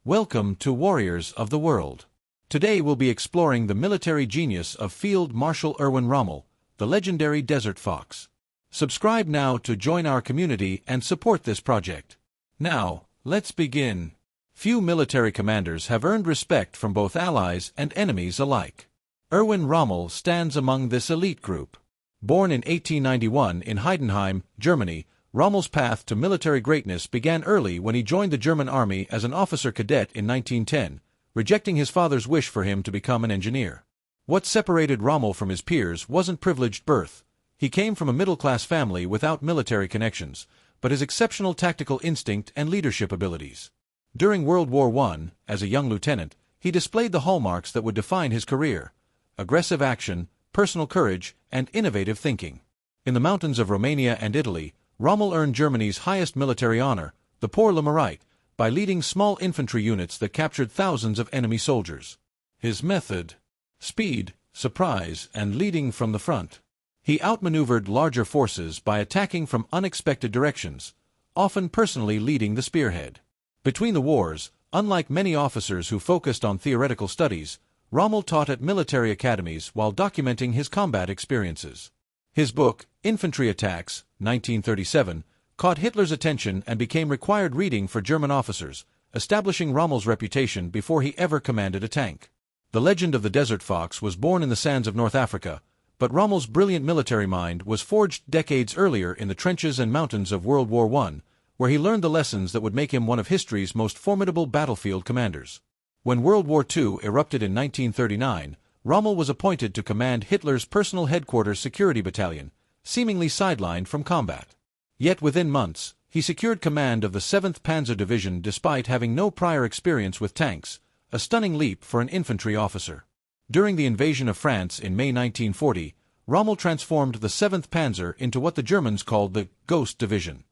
Welcome to Warriors of the World. Today we'll be exploring the military genius of Field Marshal Erwin Rommel, the legendary Desert Fox. Subscribe now to join our community and support this project. Now, let's begin. Few military commanders have earned respect from both allies and enemies alike. Erwin Rommel stands among this elite group. Born in 1891 in Heidenheim, Germany, Rommel's path to military greatness began early when he joined the German army as an officer cadet in 1910, rejecting his father's wish for him to become an engineer. What separated Rommel from his peers wasn't privileged birth. He came from a middle-class family without military connections, but his exceptional tactical instinct and leadership abilities. During World War I, as a young lieutenant, he displayed the hallmarks that would define his career: aggressive action, personal courage, and innovative thinking. In the mountains of Romania and Italy, Rommel earned Germany's highest military honor, the Pour le Mérite, by leading small infantry units that captured thousands of enemy soldiers. His method: speed, surprise, and leading from the front. He outmaneuvered larger forces by attacking from unexpected directions, often personally leading the spearhead. Between the wars, unlike many officers who focused on theoretical studies, Rommel taught at military academies while documenting his combat experiences. His book, Infantry Attacks, 1937, caught Hitler's attention and became required reading for German officers, establishing Rommel's reputation before he ever commanded a tank. The legend of the Desert Fox was born in the sands of North Africa, but Rommel's brilliant military mind was forged decades earlier in the trenches and mountains of World War I, where he learned the lessons that would make him one of history's most formidable battlefield commanders. When World War II erupted in 1939, Rommel was appointed to command Hitler's personal headquarters security battalion, seemingly sidelined from combat. Yet within months, he secured command of the 7th Panzer Division despite having no prior experience with tanks, a stunning leap for an infantry officer. During the invasion of France in May 1940, Rommel transformed the 7th Panzer into what the Germans called the Ghost Division.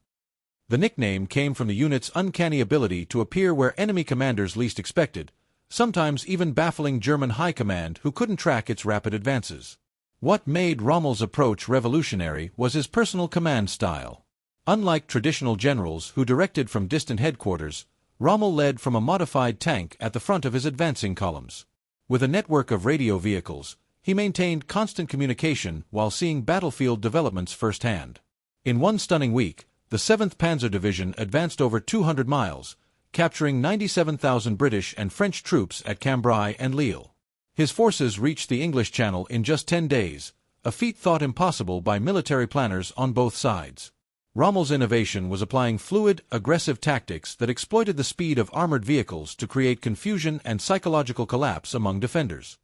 The nickname came from the unit's uncanny ability to appear where enemy commanders least expected, sometimes even baffling German high command who couldn't track its rapid advances. What made Rommel's approach revolutionary was his personal command style. Unlike traditional generals who directed from distant headquarters, Rommel led from a modified tank at the front of his advancing columns. With a network of radio vehicles, he maintained constant communication while seeing battlefield developments firsthand. In one stunning week, the 7th Panzer Division advanced over 200 miles, capturing 97,000 British and French troops at Cambrai and Lille. His forces reached the English Channel in just 10 days, a feat thought impossible by military planners on both sides. Rommel's innovation was applying fluid, aggressive tactics that exploited the speed of armored vehicles to create confusion and psychological collapse among defenders.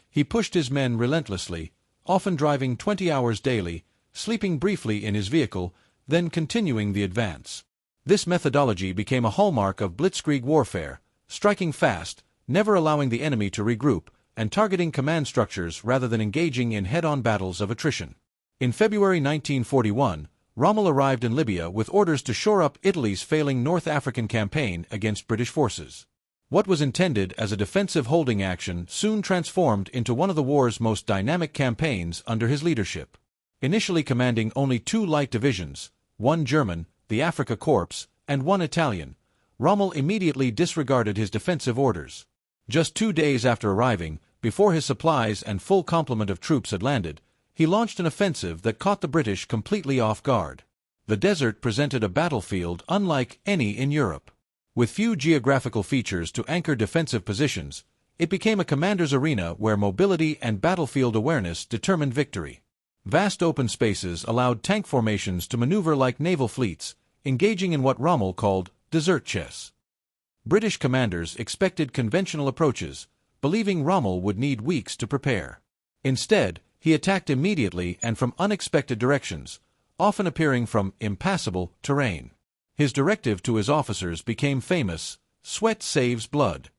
He pushed his men relentlessly, often driving 20 hours daily, sleeping briefly in his vehicle, then continuing the advance. This methodology became a hallmark of Blitzkrieg warfare, striking fast, never allowing the enemy to regroup, and targeting command structures rather than engaging in head-on battles of attrition. In February 1941, Rommel arrived in Libya with orders to shore up Italy's failing North African campaign against British forces. What was intended as a defensive holding action soon transformed into one of the war's most dynamic campaigns under his leadership. Initially commanding only 2 light divisions, one German, the Afrika Korps, and one Italian, Rommel immediately disregarded his defensive orders. Just 2 days after arriving, before his supplies and full complement of troops had landed, he launched an offensive that caught the British completely off guard. The desert presented a battlefield unlike any in Europe. With few geographical features to anchor defensive positions, it became a commander's arena where mobility and battlefield awareness determined victory. Vast open spaces allowed tank formations to maneuver like naval fleets, engaging in what Rommel called desert chess. British commanders expected conventional approaches, believing Rommel would need weeks to prepare. Instead, he attacked immediately and from unexpected directions, often appearing from impassable terrain. His directive to his officers became famous: "Sweat saves blood."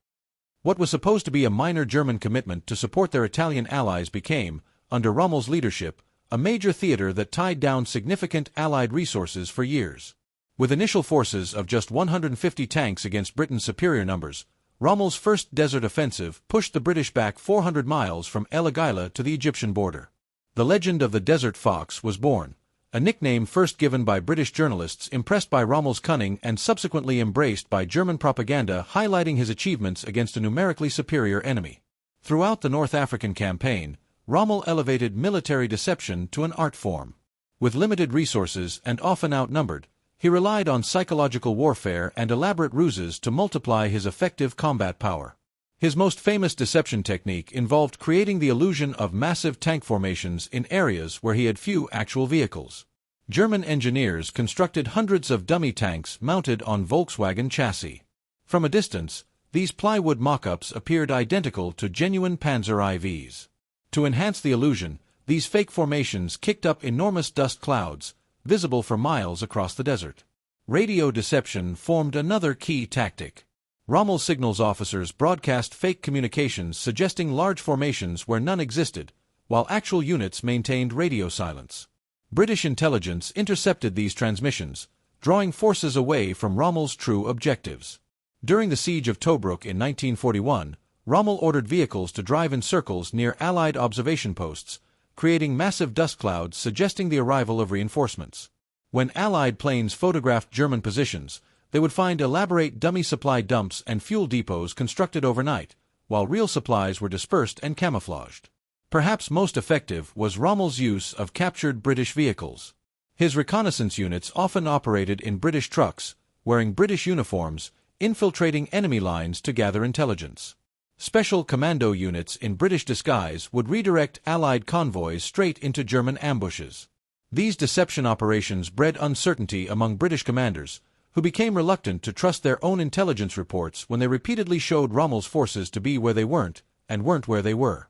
What was supposed to be a minor German commitment to support their Italian allies became, under Rommel's leadership, a major theater that tied down significant Allied resources for years. With initial forces of just 150 tanks against Britain's superior numbers, Rommel's first desert offensive pushed the British back 400 miles from El Agheila to the Egyptian border. The legend of the Desert Fox was born, a nickname first given by British journalists impressed by Rommel's cunning and subsequently embraced by German propaganda highlighting his achievements against a numerically superior enemy. Throughout the North African campaign, Rommel elevated military deception to an art form. With limited resources and often outnumbered, he relied on psychological warfare and elaborate ruses to multiply his effective combat power. His most famous deception technique involved creating the illusion of massive tank formations in areas where he had few actual vehicles. German engineers constructed hundreds of dummy tanks mounted on Volkswagen chassis. From a distance, these plywood mock-ups appeared identical to genuine Panzer IVs. To enhance the illusion, these fake formations kicked up enormous dust clouds, visible for miles across the desert. Radio deception formed another key tactic. Rommel signals officers broadcast fake communications suggesting large formations where none existed, while actual units maintained radio silence. British intelligence intercepted these transmissions, drawing forces away from Rommel's true objectives. During the siege of Tobruk in 1941, Rommel ordered vehicles to drive in circles near Allied observation posts, creating massive dust clouds suggesting the arrival of reinforcements. When Allied planes photographed German positions, they would find elaborate dummy supply dumps and fuel depots constructed overnight, while real supplies were dispersed and camouflaged. Perhaps most effective was Rommel's use of captured British vehicles. His reconnaissance units often operated in British trucks, wearing British uniforms, infiltrating enemy lines to gather intelligence. Special commando units in British disguise would redirect Allied convoys straight into German ambushes. These deception operations bred uncertainty among British commanders, who became reluctant to trust their own intelligence reports when they repeatedly showed Rommel's forces to be where they weren't, and weren't where they were.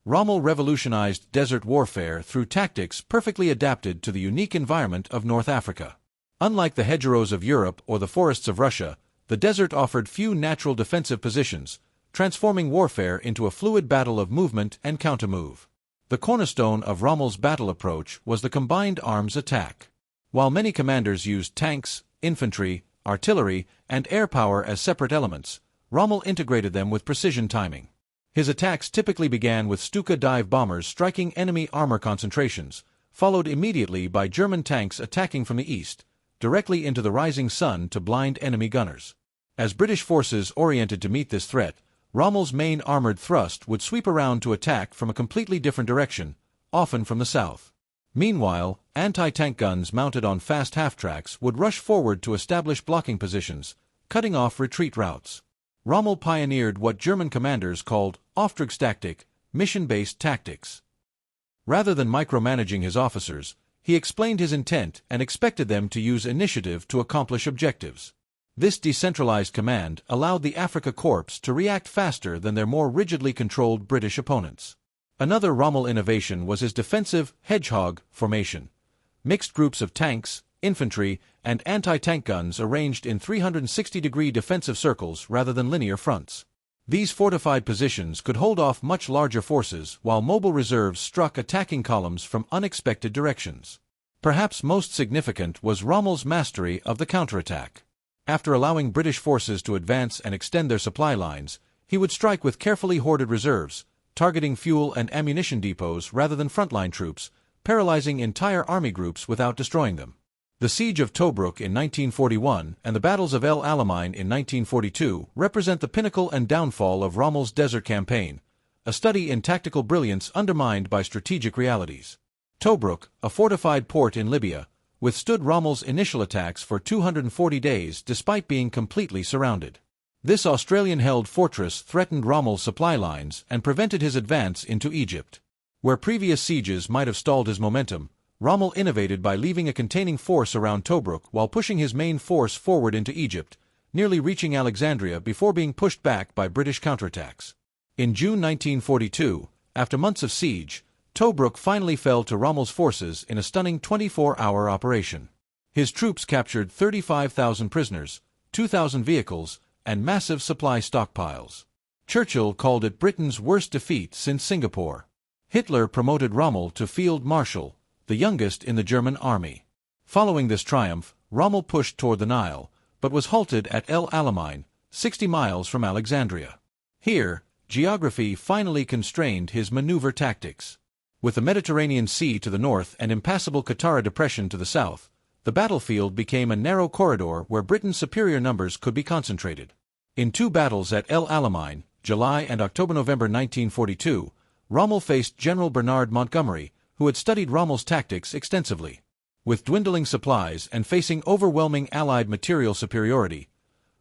Rommel revolutionized desert warfare through tactics perfectly adapted to the unique environment of North Africa. Unlike the hedgerows of Europe or the forests of Russia, the desert offered few natural defensive positions, transforming warfare into a fluid battle of movement and countermove. The cornerstone of Rommel's battle approach was the combined arms attack. While many commanders used tanks, infantry, artillery, and air power as separate elements, Rommel integrated them with precision timing. His attacks typically began with Stuka dive bombers striking enemy armor concentrations, followed immediately by German tanks attacking from the east, directly into the rising sun to blind enemy gunners. As British forces oriented to meet this threat, Rommel's main armored thrust would sweep around to attack from a completely different direction, often from the south. Meanwhile, anti-tank guns mounted on fast half-tracks would rush forward to establish blocking positions, cutting off retreat routes. Rommel pioneered what German commanders called Auftragstaktik, mission-based tactics. Rather than micromanaging his officers, he explained his intent and expected them to use initiative to accomplish objectives. This decentralized command allowed the Afrika Korps to react faster than their more rigidly controlled British opponents. Another Rommel innovation was his defensive hedgehog formation. Mixed groups of tanks, infantry, and anti-tank guns arranged in 360-degree defensive circles rather than linear fronts. These fortified positions could hold off much larger forces while mobile reserves struck attacking columns from unexpected directions. Perhaps most significant was Rommel's mastery of the counterattack. After allowing British forces to advance and extend their supply lines, he would strike with carefully hoarded reserves, targeting fuel and ammunition depots rather than frontline troops, paralyzing entire army groups without destroying them. The siege of Tobruk in 1941 and the battles of El Alamein in 1942 represent the pinnacle and downfall of Rommel's desert campaign, a study in tactical brilliance undermined by strategic realities. Tobruk, a fortified port in Libya, withstood Rommel's initial attacks for 240 days despite being completely surrounded. This Australian-held fortress threatened Rommel's supply lines and prevented his advance into Egypt. Where previous sieges might have stalled his momentum, Rommel innovated by leaving a containing force around Tobruk while pushing his main force forward into Egypt, nearly reaching Alexandria before being pushed back by British counterattacks. In June 1942, after months of siege, Tobruk finally fell to Rommel's forces in a stunning 24-hour operation. His troops captured 35,000 prisoners, 2,000 vehicles, and massive supply stockpiles. Churchill called it Britain's worst defeat since Singapore. Hitler promoted Rommel to Field Marshal, the youngest in the German army. Following this triumph, Rommel pushed toward the Nile, but was halted at El Alamein, 60 miles from Alexandria. Here, geography finally constrained his maneuver tactics. With the Mediterranean Sea to the north and impassable Qattara Depression to the south, the battlefield became a narrow corridor where Britain's superior numbers could be concentrated. In two battles at El Alamein, July and October-November 1942, Rommel faced General Bernard Montgomery, who had studied Rommel's tactics extensively. With dwindling supplies and facing overwhelming Allied material superiority,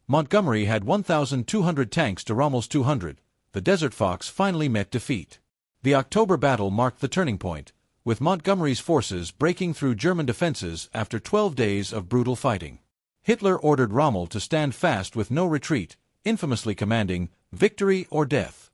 Montgomery had 1,200 tanks to Rommel's 200. The Desert Fox finally met defeat. The October battle marked the turning point, with Montgomery's forces breaking through German defenses after 12 days of brutal fighting. Hitler ordered Rommel to stand fast with no retreat, infamously commanding, "Victory or death."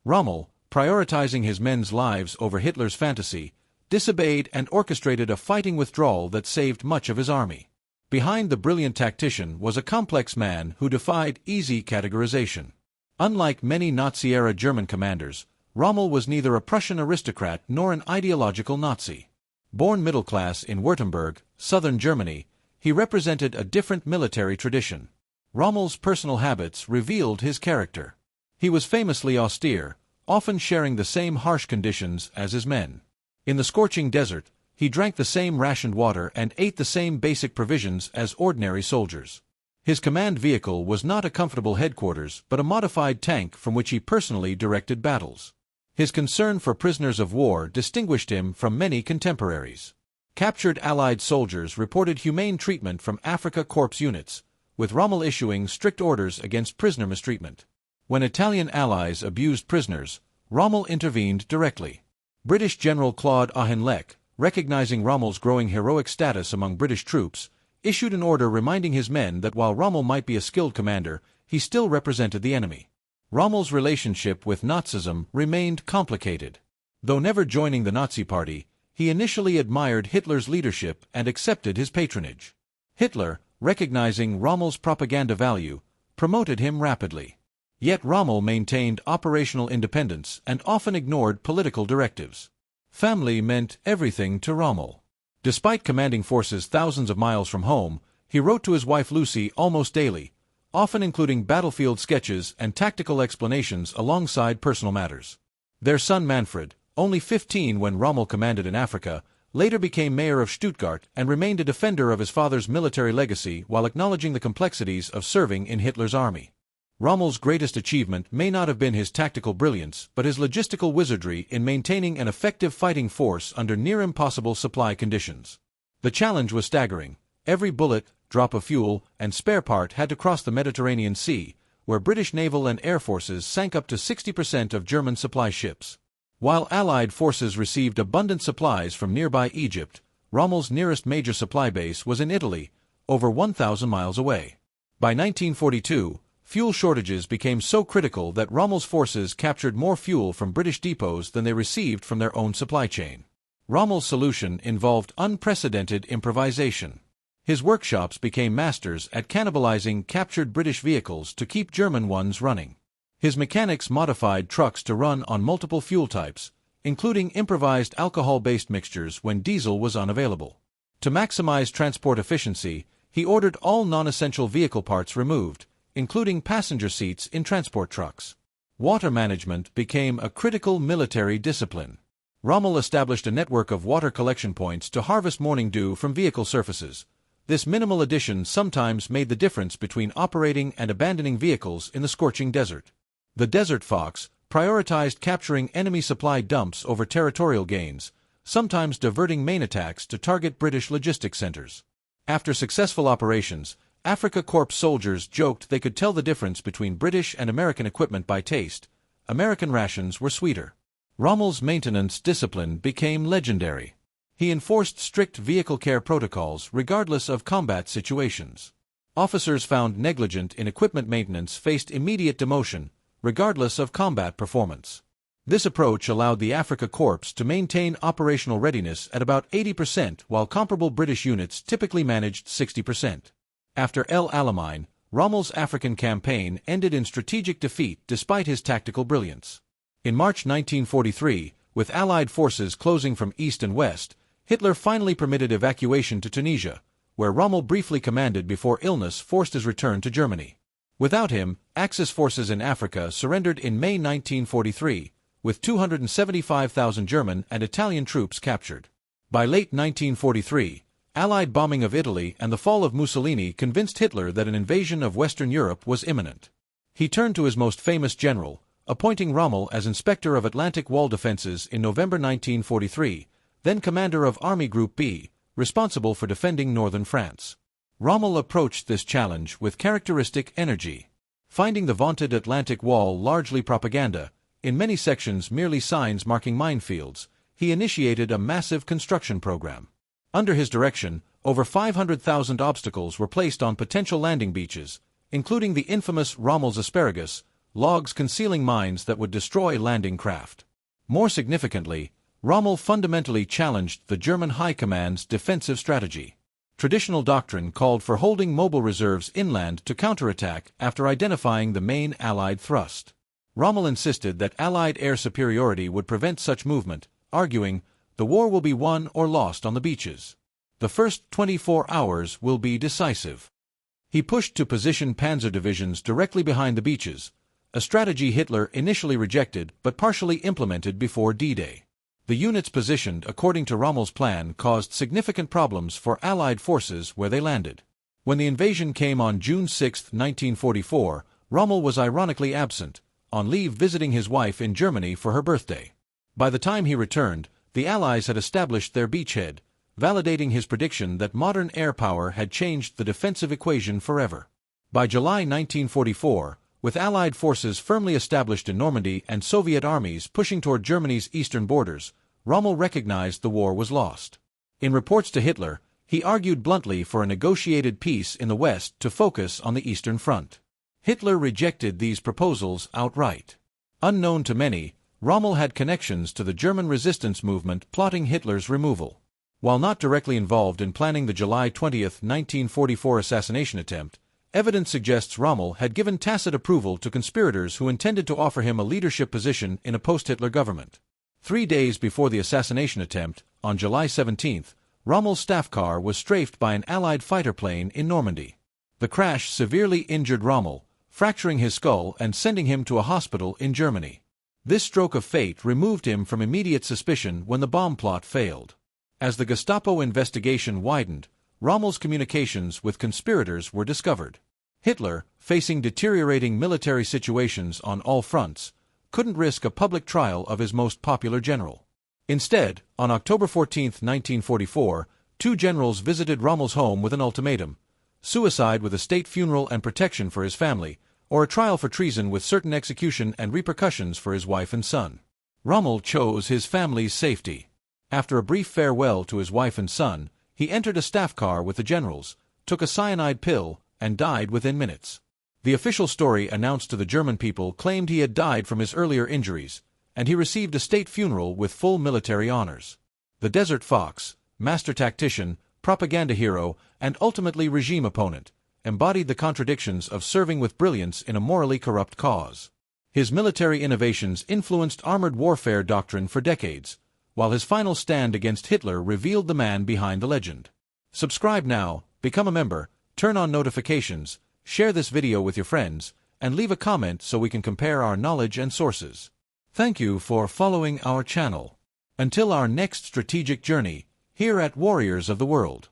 Rommel, prioritizing his men's lives over Hitler's fantasy, disobeyed and orchestrated a fighting withdrawal that saved much of his army. Behind the brilliant tactician was a complex man who defied easy categorization. Unlike many Nazi-era German commanders, Rommel was neither a Prussian aristocrat nor an ideological Nazi. Born middle class in Württemberg, southern Germany, he represented a different military tradition. Rommel's personal habits revealed his character. He was famously austere, often sharing the same harsh conditions as his men. In the scorching desert, he drank the same rationed water and ate the same basic provisions as ordinary soldiers. His command vehicle was not a comfortable headquarters but a modified tank from which he personally directed battles. His concern for prisoners of war distinguished him from many contemporaries. Captured Allied soldiers reported humane treatment from Afrika Korps units, with Rommel issuing strict orders against prisoner mistreatment. When Italian allies abused prisoners, Rommel intervened directly. British General Claude Auchinleck, recognizing Rommel's growing heroic status among British troops, issued an order reminding his men that while Rommel might be a skilled commander, he still represented the enemy. Rommel's relationship with Nazism remained complicated. Though never joining the Nazi Party, he initially admired Hitler's leadership and accepted his patronage. Hitler, recognizing Rommel's propaganda value, promoted him rapidly. Yet Rommel maintained operational independence and often ignored political directives. Family meant everything to Rommel. Despite commanding forces thousands of miles from home, he wrote to his wife Lucy almost daily, often including battlefield sketches and tactical explanations alongside personal matters. Their son Manfred, only 15 when Rommel commanded in Africa, later became mayor of Stuttgart and remained a defender of his father's military legacy while acknowledging the complexities of serving in Hitler's army. Rommel's greatest achievement may not have been his tactical brilliance but his logistical wizardry in maintaining an effective fighting force under near-impossible supply conditions. The challenge was staggering. Every bullet, drop of fuel, and spare part had to cross the Mediterranean Sea, where British naval and air forces sank up to 60% of German supply ships. While Allied forces received abundant supplies from nearby Egypt, Rommel's nearest major supply base was in Italy, over 1,000 miles away. By 1942, fuel shortages became so critical that Rommel's forces captured more fuel from British depots than they received from their own supply chain. Rommel's solution involved unprecedented improvisation. His workshops became masters at cannibalizing captured British vehicles to keep German ones running. His mechanics modified trucks to run on multiple fuel types, including improvised alcohol-based mixtures when diesel was unavailable. To maximize transport efficiency, he ordered all non-essential vehicle parts removed, including passenger seats in transport trucks. Water management became a critical military discipline. Rommel established a network of water collection points to harvest morning dew from vehicle surfaces. This minimal addition sometimes made the difference between operating and abandoning vehicles in the scorching desert. The Desert Fox prioritized capturing enemy supply dumps over territorial gains, sometimes diverting main attacks to target British logistics centers. After successful operations, Afrika Korps soldiers joked they could tell the difference between British and American equipment by taste. American rations were sweeter. Rommel's maintenance discipline became legendary. He enforced strict vehicle care protocols regardless of combat situations. Officers found negligent in equipment maintenance faced immediate demotion, regardless of combat performance. This approach allowed the Afrika Korps to maintain operational readiness at about 80% while comparable British units typically managed 60%. After El Alamein, Rommel's African campaign ended in strategic defeat despite his tactical brilliance. In March 1943, with Allied forces closing from east and west, Hitler finally permitted evacuation to Tunisia, where Rommel briefly commanded before illness forced his return to Germany. Without him, Axis forces in Africa surrendered in May 1943, with 275,000 German and Italian troops captured. By late 1943, Allied bombing of Italy and the fall of Mussolini convinced Hitler that an invasion of Western Europe was imminent. He turned to his most famous general, appointing Rommel as inspector of Atlantic wall defenses in November 1943, then commander of Army Group B, responsible for defending northern France. Rommel approached this challenge with characteristic energy. Finding the vaunted Atlantic Wall largely propaganda, in many sections merely signs marking minefields, he initiated a massive construction program. Under his direction, over 500,000 obstacles were placed on potential landing beaches, including the infamous Rommel's asparagus, logs concealing mines that would destroy landing craft. More significantly, Rommel fundamentally challenged the German High Command's defensive strategy. Traditional doctrine called for holding mobile reserves inland to counterattack after identifying the main Allied thrust. Rommel insisted that Allied air superiority would prevent such movement, arguing, "The war will be won or lost on the beaches. The first 24 hours will be decisive." He pushed to position panzer divisions directly behind the beaches, a strategy Hitler initially rejected but partially implemented before D-Day. The units positioned according to Rommel's plan caused significant problems for Allied forces where they landed. When the invasion came on June 6, 1944, Rommel was ironically absent, on leave visiting his wife in Germany for her birthday. By the time he returned, the Allies had established their beachhead, validating his prediction that modern air power had changed the defensive equation forever. By July 1944, with Allied forces firmly established in Normandy and Soviet armies pushing toward Germany's eastern borders, Rommel recognized the war was lost. In reports to Hitler, he argued bluntly for a negotiated peace in the West to focus on the Eastern Front. Hitler rejected these proposals outright. Unknown to many, Rommel had connections to the German resistance movement plotting Hitler's removal. While not directly involved in planning the July 20, 1944 assassination attempt, evidence suggests Rommel had given tacit approval to conspirators who intended to offer him a leadership position in a post-Hitler government. 3 days before the assassination attempt, on July 17, Rommel's staff car was strafed by an Allied fighter plane in Normandy. The crash severely injured Rommel, fracturing his skull and sending him to a hospital in Germany. This stroke of fate removed him from immediate suspicion when the bomb plot failed. As the Gestapo investigation widened, Rommel's communications with conspirators were discovered. Hitler, facing deteriorating military situations on all fronts, couldn't risk a public trial of his most popular general. Instead, on October 14, 1944, 2 generals visited Rommel's home with an ultimatum: suicide with a state funeral and protection for his family, or a trial for treason with certain execution and repercussions for his wife and son. Rommel chose his family's safety. After a brief farewell to his wife and son, he entered a staff car with the generals, took a cyanide pill, and died within minutes. The official story announced to the German people claimed he had died from his earlier injuries, and he received a state funeral with full military honors. The Desert Fox, master tactician, propaganda hero, and ultimately regime opponent, embodied the contradictions of serving with brilliance in a morally corrupt cause. His military innovations influenced armored warfare doctrine for decades, while his final stand against Hitler revealed the man behind the legend. Subscribe now, become a member, turn on notifications, share this video with your friends, and leave a comment so we can compare our knowledge and sources. Thank you for following our channel. Until our next strategic journey, here at Warriors of the World.